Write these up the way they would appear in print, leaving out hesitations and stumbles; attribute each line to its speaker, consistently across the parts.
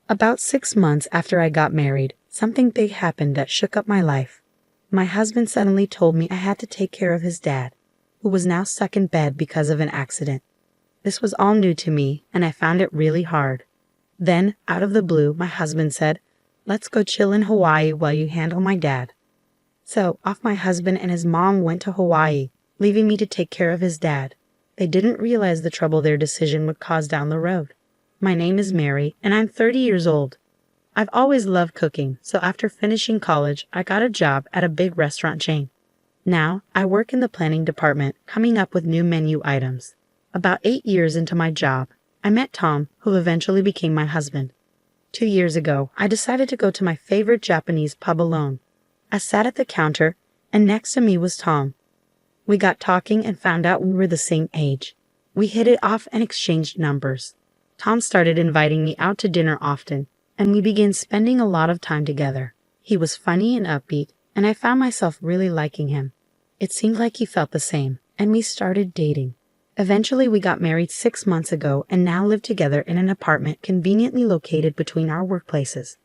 Speaker 1: About 6 months after I got married, something big happened that shook up my life. My husband suddenly told me I had to take care of his dad, who was now stuck in bed because of an accident. This was all new to me, and I found it really hard. Then, out of the blue, my husband said, "Let's go chill in Hawaii while you handle my dad." So, off my husband and his mom went to Hawaii, leaving me to take care of his dad. They didn't realize the trouble their decision would cause down the road. My name is Mary, and I'm 30 years old. I've always loved cooking, so after finishing college, I got a job at a big restaurant chain. Now, I work in the planning department, coming up with new menu items. About 8 years into my job, I met Tom, who eventually became my husband. 2 years ago, I decided to go to my favorite Japanese pub alone. I sat at the counter, and next to me was Tom. We got talking and found out we were the same age. We hit it off and exchanged numbers. Tom started inviting me out to dinner often, and we began spending a lot of time together. He was funny and upbeat, and I found myself really liking him. It seemed like he felt the same, and we started dating. Eventually, we got married 6 months ago and now live together in an apartment conveniently located between our workplaces.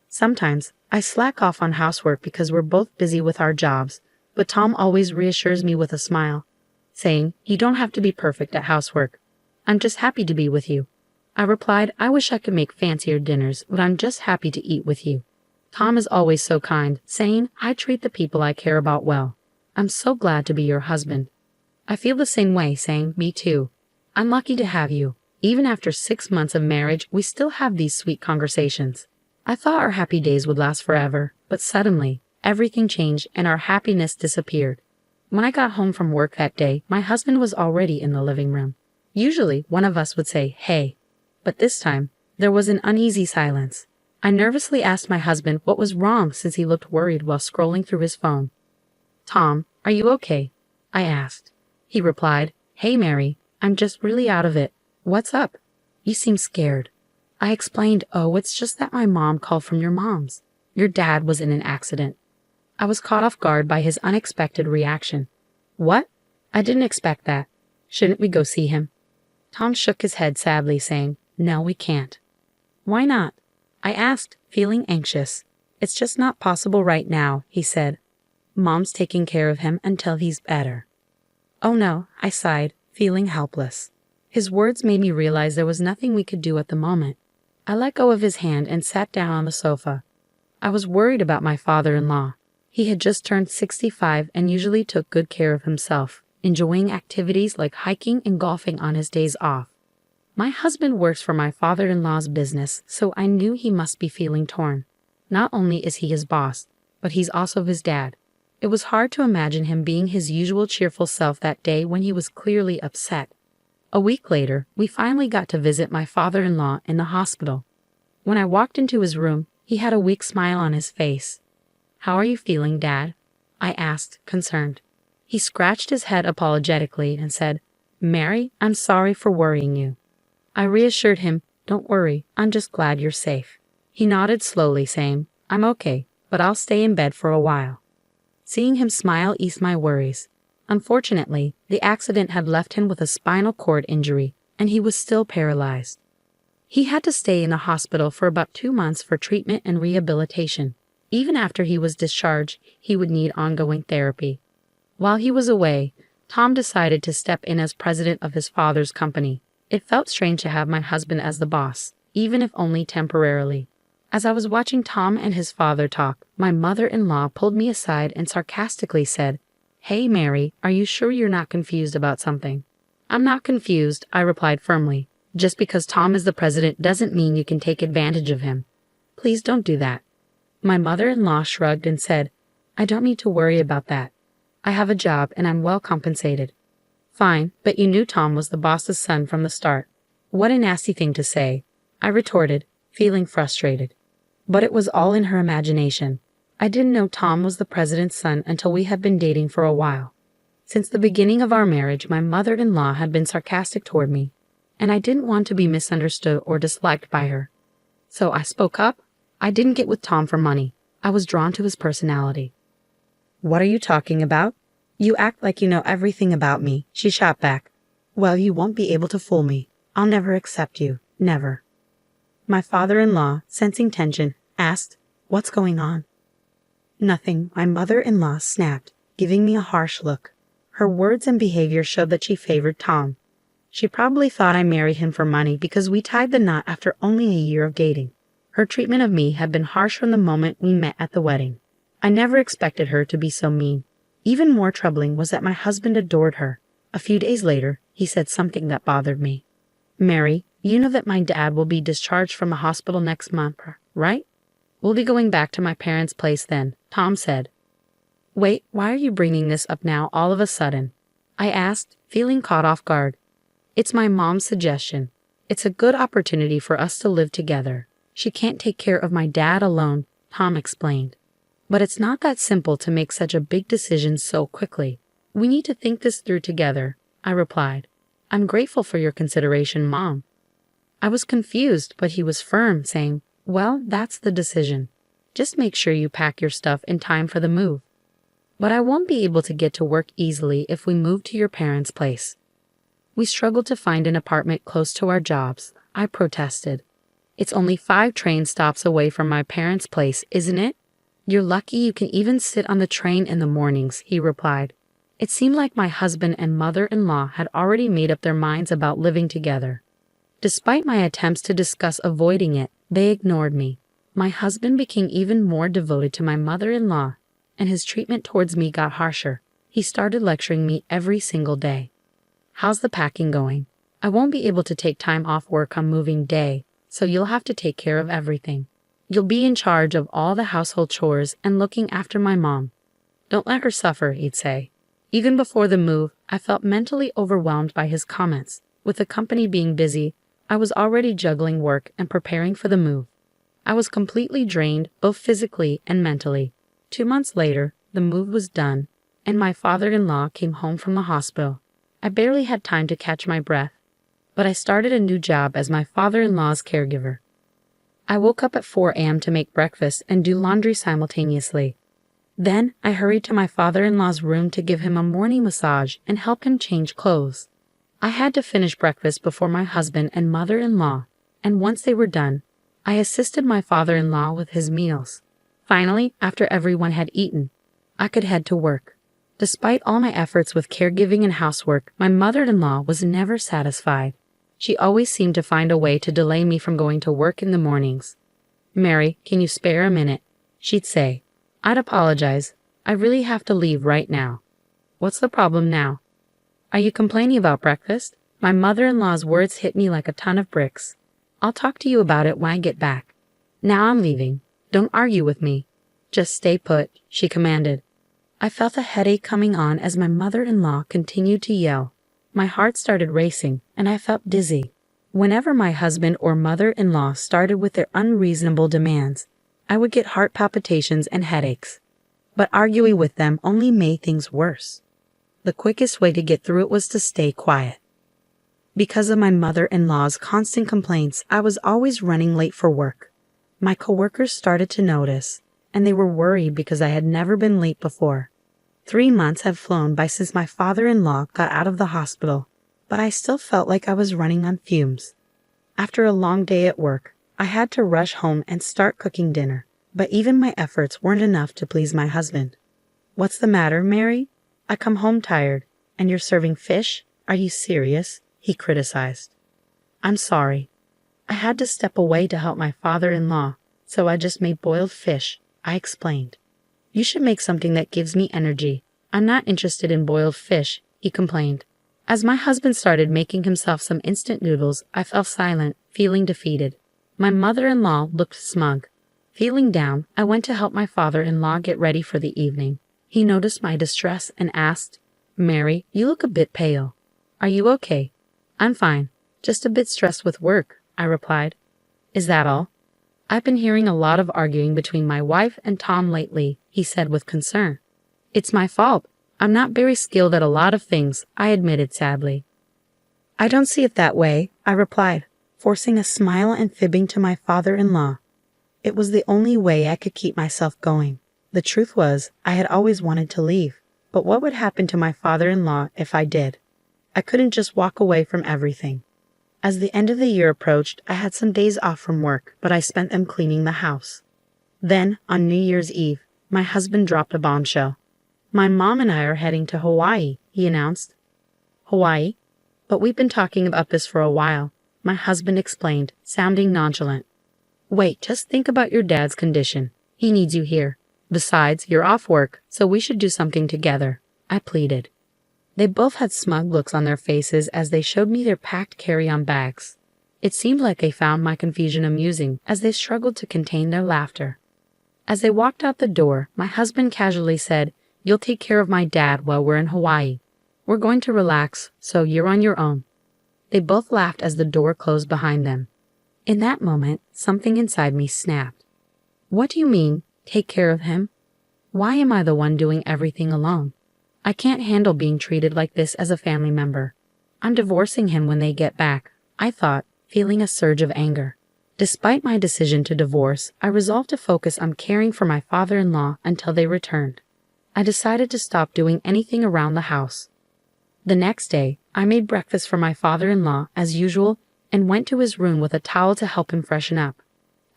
Speaker 1: Sometimes, I slack off on housework because we're both busy with our jobs, but Tom always reassures me with a smile, saying, "You don't have to be perfect at housework. I'm just happy to be with you." I replied, "I wish I could make fancier dinners, but I'm just happy to eat with you." Tom is always so kind, saying, "I treat the people I care about well. I'm so glad to be your husband." I feel the same way, saying, "Me too. I'm lucky to have you." Even after 6 months of marriage, we still have these sweet conversations. I thought our happy days would last forever, but suddenly, everything changed and our happiness disappeared. When I got home from work that day, my husband was already in the living room. Usually, one of us would say, "Hey," but this time, there was an uneasy silence. I nervously asked my husband what was wrong since he looked worried while scrolling through his phone. "Tom, are you okay?" I asked. He replied, "Hey Mary, I'm just really out of it. What's up? You seem scared." I explained, "Oh, it's just that my mom called from your mom's. Your dad was in an accident." I was caught off guard by his unexpected reaction. "What? I didn't expect that. Shouldn't we go see him?" Tom shook his head sadly, saying, "No, we can't." "Why not?" I asked, feeling anxious. "It's just not possible right now," he said. "Mom's taking care of him until he's better." "Oh no," I sighed, feeling helpless. His words made me realize there was nothing we could do at the moment. I let go of his hand and sat down on the sofa. I was worried about my father-in-law. He had just turned 65 and usually took good care of himself, enjoying activities like hiking and golfing on his days off. My husband works for my father-in-law's business, so I knew he must be feeling torn. Not only is he his boss, but he's also his dad. It was hard to imagine him being his usual cheerful self that day when he was clearly upset. A week later, we finally got to visit my father-in-law in the hospital. When I walked into his room, he had a weak smile on his face. "How are you feeling, Dad?" I asked, concerned. He scratched his head apologetically and said, "Mary, I'm sorry for worrying you." I reassured him, "Don't worry, I'm just glad you're safe." He nodded slowly, saying, "I'm okay, but I'll stay in bed for a while." Seeing him smile eased my worries. Unfortunately, the accident had left him with a spinal cord injury, and he was still paralyzed. He had to stay in the hospital for about 2 months for treatment and rehabilitation. Even after he was discharged, he would need ongoing therapy. While he was away, Tom decided to step in as president of his father's company. It felt strange to have my husband as the boss, even if only temporarily. As I was watching Tom and his father talk, my mother-in-law pulled me aside and sarcastically said, "Hey Mary, are you sure you're not confused about something?" "I'm not confused," I replied firmly. "Just because Tom is the president doesn't mean you can take advantage of him. Please don't do that." My mother-in-law shrugged and said, "I don't need to worry about that. I have a job and I'm well compensated." "Fine, but you knew Tom was the boss's son from the start." "What a nasty thing to say," I retorted, feeling frustrated. But it was all in her imagination. I didn't know Tom was the president's son until we had been dating for a while. Since the beginning of our marriage, my mother-in-law had been sarcastic toward me, and I didn't want to be misunderstood or disliked by her. So I spoke up. I didn't get with Tom for money. I was drawn to his personality. "What are you talking about? You act like you know everything about me," she shot back. "Well, you won't be able to fool me. I'll never accept you. Never." My father-in-law, sensing tension, asked, "What's going on?" "Nothing," my mother-in-law snapped, giving me a harsh look. Her words and behavior showed that she favored Tom. She probably thought I married him for money because we tied the knot after only a year of dating. Her treatment of me had been harsh from the moment we met at the wedding. I never expected her to be so mean. Even more troubling was that my husband adored her. A few days later, he said something that bothered me. "Mary, you know that my dad will be discharged from a hospital next month, right? We'll be going back to my parents' place then," Tom said. "Wait, why are you bringing this up now all of a sudden?" I asked, feeling caught off guard. "It's my mom's suggestion. It's a good opportunity for us to live together. She can't take care of my dad alone," Tom explained. "But it's not that simple to make such a big decision so quickly. We need to think this through together," I replied. "I'm grateful for your consideration, Mom." I was confused, but he was firm, saying, "Well, that's the decision. Just make sure you pack your stuff in time for the move." "But I won't be able to get to work easily if we move to your parents' place." "We struggled to find an apartment close to our jobs," I protested. "It's only 5 train stops away from my parents' place, isn't it? You're lucky you can even sit on the train in the mornings," he replied. It seemed like my husband and mother-in-law had already made up their minds about living together. Despite my attempts to discuss avoiding it, they ignored me. My husband became even more devoted to my mother-in-law, and his treatment towards me got harsher. He started lecturing me every single day. "How's the packing going? I won't be able to take time off work on moving day, so you'll have to take care of everything. You'll be in charge of all the household chores and looking after my mom. Don't let her suffer," he'd say. Even before the move, I felt mentally overwhelmed by his comments. With the company being busy, I was already juggling work and preparing for the move. I was completely drained, both physically and mentally. 2 months later, the move was done, and my father-in-law came home from the hospital. I barely had time to catch my breath, but I started a new job as my father-in-law's caregiver. I woke up at 4 a.m. to make breakfast and do laundry simultaneously. Then I hurried to my father-in-law's room to give him a morning massage and help him change clothes. I had to finish breakfast before my husband and mother-in-law, and once they were done, I assisted my father-in-law with his meals. Finally, after everyone had eaten, I could head to work. Despite all my efforts with caregiving and housework, my mother-in-law was never satisfied. She always seemed to find a way to delay me from going to work in the mornings. "Mary, can you spare a minute?" she'd say. I'd apologize. "I really have to leave right now." "What's the problem now?" "Are you complaining about breakfast?" My mother-in-law's words hit me like a ton of bricks. "I'll talk to you about it when I get back. Now I'm leaving. Don't argue with me. Just stay put," she commanded. I felt a headache coming on as my mother-in-law continued to yell. My heart started racing, and I felt dizzy. Whenever my husband or mother-in-law started with their unreasonable demands, I would get heart palpitations and headaches. But arguing with them only made things worse. The quickest way to get through it was to stay quiet. Because of my mother-in-law's constant complaints, I was always running late for work. My coworkers started to notice, and they were worried because I had never been late before. 3 months had flown by since my father-in-law got out of the hospital, but I still felt like I was running on fumes. After a long day at work, I had to rush home and start cooking dinner, but even my efforts weren't enough to please my husband. "What's the matter, Mary? I come home tired, and you're serving fish? Are you serious?" he criticized. "I'm sorry. I had to step away to help my father-in-law, so I just made boiled fish," I explained. "You should make something that gives me energy. I'm not interested in boiled fish," he complained. As my husband started making himself some instant noodles, I fell silent, feeling defeated. My mother-in-law looked smug. Feeling down, I went to help my father-in-law get ready for the evening. He noticed my distress and asked, "Mary, you look a bit pale. Are you okay?" "I'm fine. Just a bit stressed with work," I replied. "Is that all?" "I've been hearing a lot of arguing between my wife and Tom lately," he said with concern. "It's my fault. I'm not very skilled at a lot of things," I admitted sadly. "I don't see it that way," I replied, forcing a smile and fibbing to my father-in-law. It was the only way I could keep myself going. The truth was, I had always wanted to leave, but what would happen to my father-in-law if I did? I couldn't just walk away from everything. As the end of the year approached, I had some days off from work, but I spent them cleaning the house. Then, on New Year's Eve, my husband dropped a bombshell. "My mom and I are heading to Hawaii," he announced. "Hawaii? But we've been talking about this for a while," my husband explained, sounding nonchalant. "Wait, just think about your dad's condition. He needs you here. Besides, you're off work, so we should do something together," I pleaded. They both had smug looks on their faces as they showed me their packed carry-on bags. It seemed like they found my confusion amusing as they struggled to contain their laughter. As they walked out the door, my husband casually said, "You'll take care of my dad while we're in Hawaii. We're going to relax, so you're on your own." They both laughed as the door closed behind them. In that moment, something inside me snapped. "What do you mean, take care of him? Why am I the one doing everything alone? I can't handle being treated like this as a family member. I'm divorcing him when they get back," I thought, feeling a surge of anger. Despite my decision to divorce, I resolved to focus on caring for my father-in-law until they returned. I decided to stop doing anything around the house. The next day, I made breakfast for my father-in-law as usual and went to his room with a towel to help him freshen up.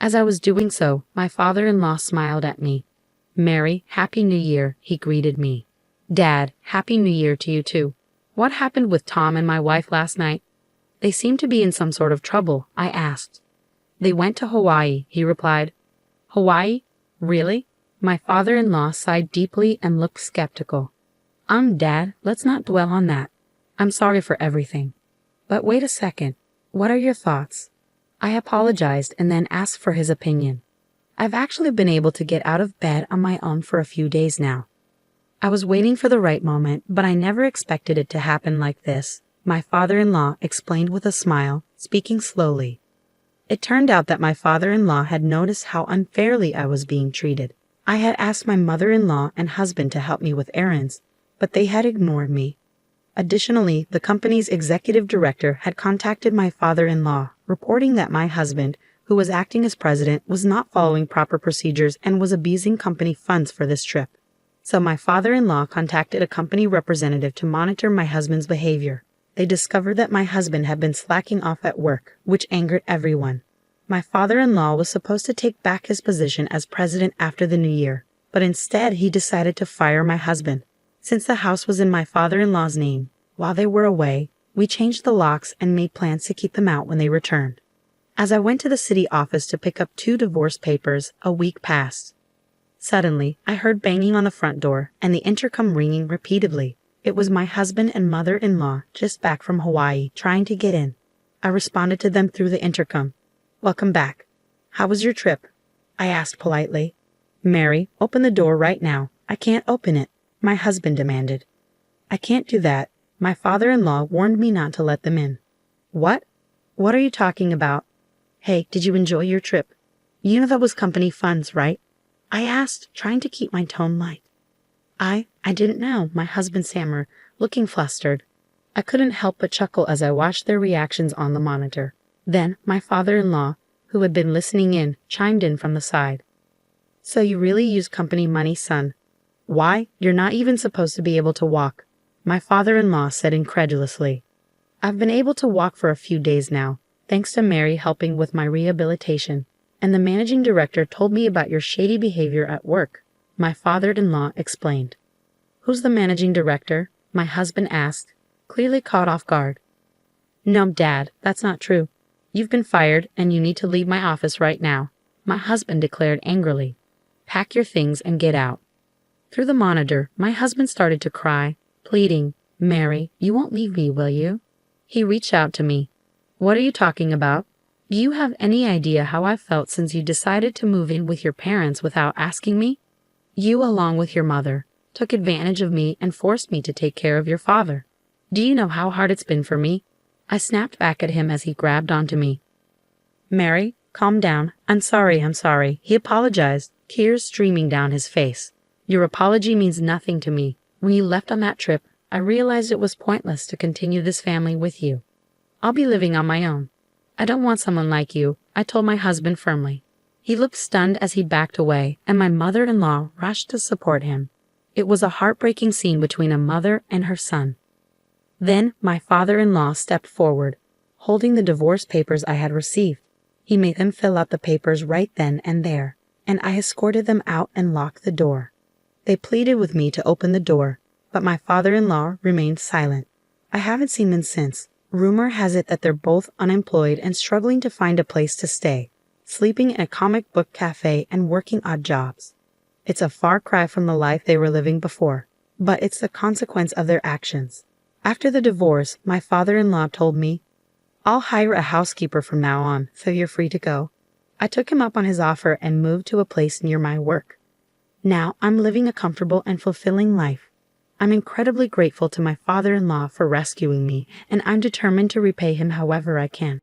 Speaker 1: As I was doing so, my father-in-law smiled at me. "Mary, Happy New Year," he greeted me. "Dad, Happy New Year to you too. What happened with Tom and my wife last night?" "They seem to be in some sort of trouble," I asked. "They went to Hawaii," he replied. "Hawaii? Really?" My father-in-law sighed deeply and looked skeptical. Dad, let's not dwell on that. I'm sorry for everything." "But wait a second. What are your thoughts?" I apologized and then asked for his opinion. I've actually been able to get out of bed on my own for a few days now. I was waiting for the right moment, but I never expected it to happen like this, my father-in-law explained with a smile, speaking slowly. It turned out that my father-in-law had noticed how unfairly I was being treated. I had asked my mother-in-law and husband to help me with errands, but they had ignored me. Additionally, the company's executive director had contacted my father-in-law, reporting that my husband, who was acting as president, was not following proper procedures and was abusing company funds for this trip. So my father-in-law contacted a company representative to monitor my husband's behavior. They discovered that my husband had been slacking off at work, which angered everyone. My father-in-law was supposed to take back his position as president after the new year, but instead he decided to fire my husband. Since the house was in my father-in-law's name, while they were away, we changed the locks and made plans to keep them out when they returned. As I went to the city office to pick up 2 divorce papers, a week passed. Suddenly, I heard banging on the front door and the intercom ringing repeatedly. It was my husband and mother-in-law just back from Hawaii trying to get in. I responded to them through the intercom. "Welcome back. How was your trip?" I asked politely. "Mary, open the door right now." "I can't open it," my husband demanded. "I can't do that. My father-in-law warned me not to let them in." "What? What are you talking about?" "Hey, did you enjoy your trip? You know that was company funds, right?" I asked, trying to keep my tone light. I didn't know," my husband stammered, looking flustered. I couldn't help but chuckle as I watched their reactions on the monitor. Then my father-in-law, who had been listening in, chimed in from the side. "So you really used company money, son? Why, you're not even supposed to be able to walk," my father-in-law said incredulously. "I've been able to walk for a few days now, thanks to Mary helping with my rehabilitation, and the managing director told me about your shady behavior at work," my father-in-law explained. "Who's the managing director?" my husband asked, clearly caught off guard. "No, Dad, that's not true. You've been fired and you need to leave my office right now," my husband declared angrily. "Pack your things and get out." Through the monitor, my husband started to cry, pleading, "Mary, you won't leave me, will you?" He reached out to me. "What are you talking about? Do you have any idea how I've felt since you decided to move in with your parents without asking me? You, along with your mother, took advantage of me and forced me to take care of your father. Do you know how hard it's been for me?" I snapped back at him as he grabbed onto me. "Mary, calm down. I'm sorry. He apologized, tears streaming down his face. "Your apology means nothing to me. When you left on that trip, I realized it was pointless to continue this family with you. I'll be living on my own. I don't want someone like you," I told my husband firmly. He looked stunned as he backed away, and my mother-in-law rushed to support him. It was a heartbreaking scene between a mother and her son. Then my father-in-law stepped forward. holding the divorce papers I had received. He made them fill out the papers right then and there, and I escorted them out and locked the door. They pleaded with me to open the door, but my father-in-law remained silent. I haven't seen them since. Rumor has it that they're both unemployed and struggling to find a place to stay, sleeping in a comic book cafe and working odd jobs. It's a far cry from the life they were living before, but it's the consequence of their actions. After the divorce, my father-in-law told me, "I'll hire a housekeeper from now on, so you're free to go." I took him up on his offer and moved to a place near my work. Now I'm living a comfortable and fulfilling life. I'm incredibly grateful to my father-in-law for rescuing me, and I'm determined to repay him however I can.